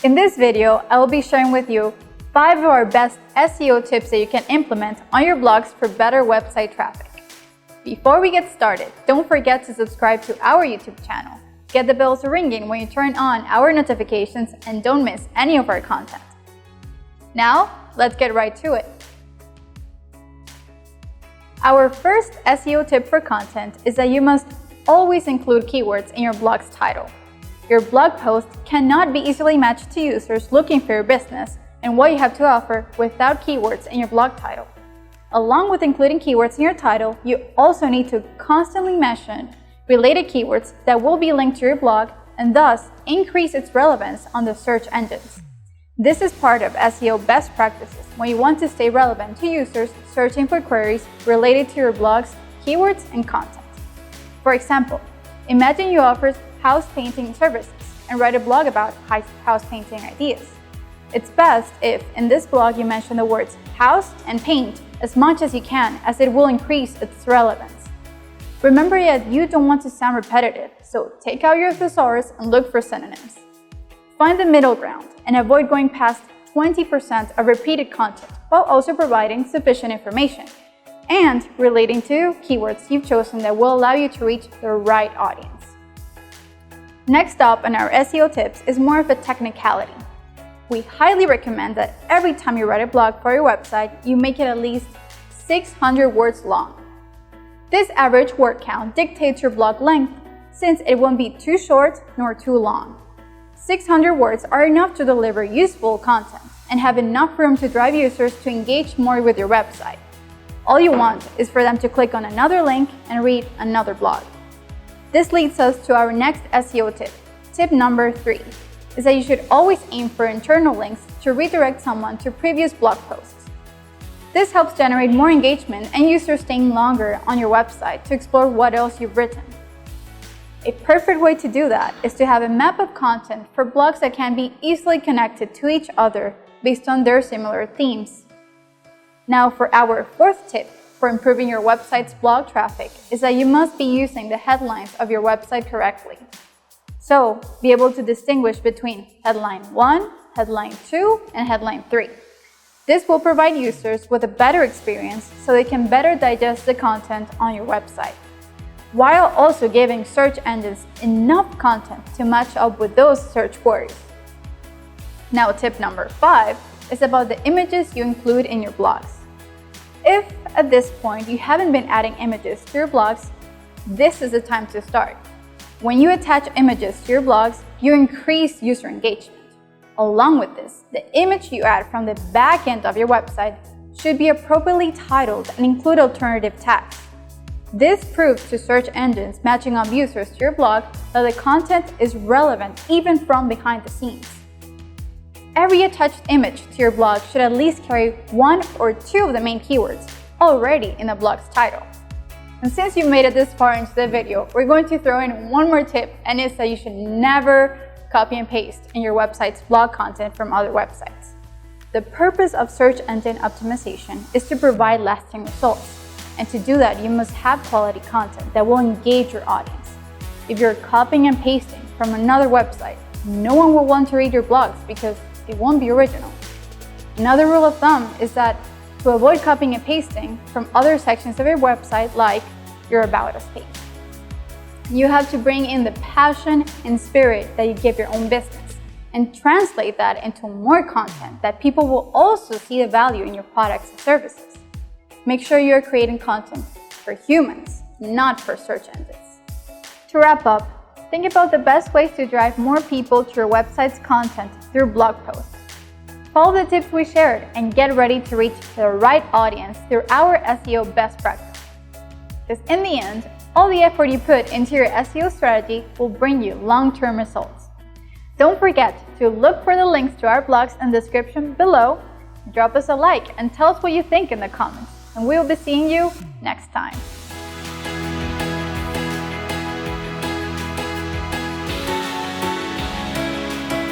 In this video, I will be sharing with you 5 of our best SEO tips that you can implement on your blogs for better website traffic. Before we get started, don't forget to subscribe to our YouTube channel. Get the bells ringing when you turn on our notifications and don't miss any of our content. Now, let's get right to it. Our first SEO tip for content is that you must always include keywords in your blog's title. Your blog post cannot be easily matched to users looking for your business and what you have to offer without keywords in your blog title. Along with including keywords in your title, you also need to constantly mention related keywords that will be linked to your blog and thus increase its relevance on the search engines. This is part of SEO best practices when you want to stay relevant to users searching for queries related to your blog's keywords and content. For example, imagine you offer house painting services and write a blog about house painting ideas. It's best if, in this blog, you mention the words house and paint as much as you can, as it will increase its relevance. Remember that you don't want to sound repetitive, so take out your thesaurus and look for synonyms. Find the middle ground and avoid going past 20% of repeated content while also providing sufficient information and relating to keywords you've chosen that will allow you to reach the right audience. Next up on our SEO tips is more of a technicality. We highly recommend that every time you write a blog for your website, you make it at least 600 words long. This average word count dictates your blog length since it won't be too short nor too long. 600 words are enough to deliver useful content and have enough room to drive users to engage more with your website. All you want is for them to click on another link and read another blog. This leads us to our next SEO tip. Tip number 3 is that you should always aim for internal links to redirect someone to previous blog posts. This helps generate more engagement and users staying longer on your website to explore what else you've written. A perfect way to do that is to have a map of content for blogs that can be easily connected to each other based on their similar themes. Now for our 4th tip for improving your website's blog traffic is that you must be using the headlines of your website correctly. So, be able to distinguish between headline 1, headline 2, and headline 3. This will provide users with a better experience so they can better digest the content on your website, while also giving search engines enough content to match up with those search queries. Now, tip number 5 is about the images you include in your blogs. If at this point you haven't been adding images to your blogs, this is the time to start. When you attach images to your blogs, you increase user engagement. Along with this, the image you add from the back end of your website should be appropriately titled and include alternative tags. This proves to search engines matching up users to your blog that the content is relevant even from behind the scenes. Every attached image to your blog should at least carry 1 or 2 of the main keywords already in the blog's title. And since you made it this far into the video, we're going to throw in one more tip, and it's that you should never copy and paste in your website's blog content from other websites. The purpose of search engine optimization is to provide lasting results. And to do that, you must have quality content that will engage your audience. If you're copying and pasting from another website, no one will want to read your blogs because it won't be original. Another rule of thumb is that to avoid copying and pasting from other sections of your website, like your About Us page, you have to bring in the passion and spirit that you give your own business and translate that into more content that people will also see the value in your products and services. Make sure you're creating content for humans, not for search engines. To wrap up, think about the best ways to drive more people to your website's content through blog posts. Follow the tips we shared and get ready to reach the right audience through our SEO best practice. Because in the end, all the effort you put into your SEO strategy will bring you long-term results. Don't forget to look for the links to our blogs in the description below, drop us a like and tell us what you think in the comments, and we'll be seeing you next time.